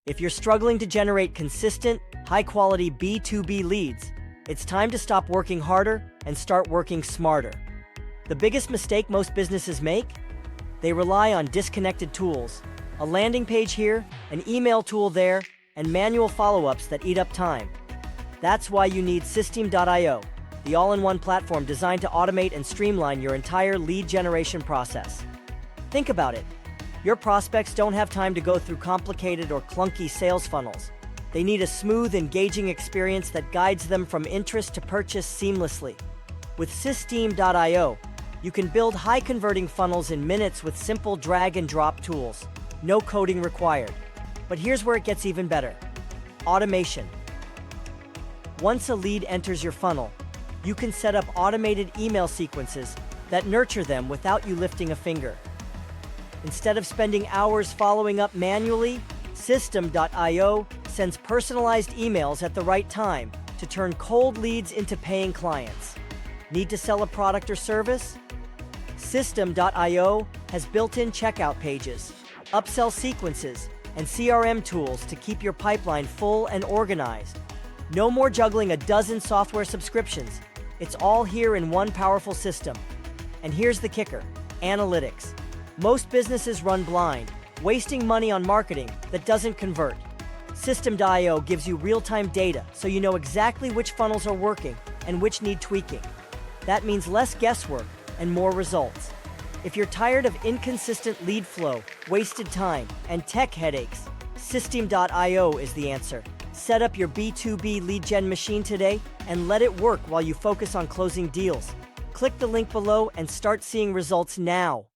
If you're struggling to generate consistent, high-quality B2B leads, it's time to stop working harder and start working smarter. The biggest mistake most businesses make? They rely on disconnected tools, a landing page here, an email tool there, and manual follow-ups that eat up time. That's why you need System.io, the all-in-one platform designed to automate and streamline your entire lead generation process. Think about it. Your prospects don't have time to go through complicated or clunky sales funnels. They need a smooth, engaging experience that guides them from interest to purchase seamlessly. With System.io, you can build high-converting funnels in minutes with simple drag-and-drop tools. No coding required. But here's where it gets even better. Automation. Once a lead enters your funnel, you can set up automated email sequences that nurture them without you lifting a finger. Instead of spending hours following up manually, System.io sends personalized emails at the right time to turn cold leads into paying clients. Need to sell a product or service? System.io has built-in checkout pages, upsell sequences, and CRM tools to keep your pipeline full and organized. No more juggling a dozen software subscriptions. It's all here in one powerful system. And here's the kicker: analytics. Most businesses run blind, wasting money on marketing that doesn't convert. System.io gives you real-time data so you know exactly which funnels are working and which need tweaking. That means less guesswork and more results. If you're tired of inconsistent lead flow, wasted time, and tech headaches, System.io is the answer. Set up your B2B lead gen machine today and let it work while you focus on closing deals. Click the link below and start seeing results now.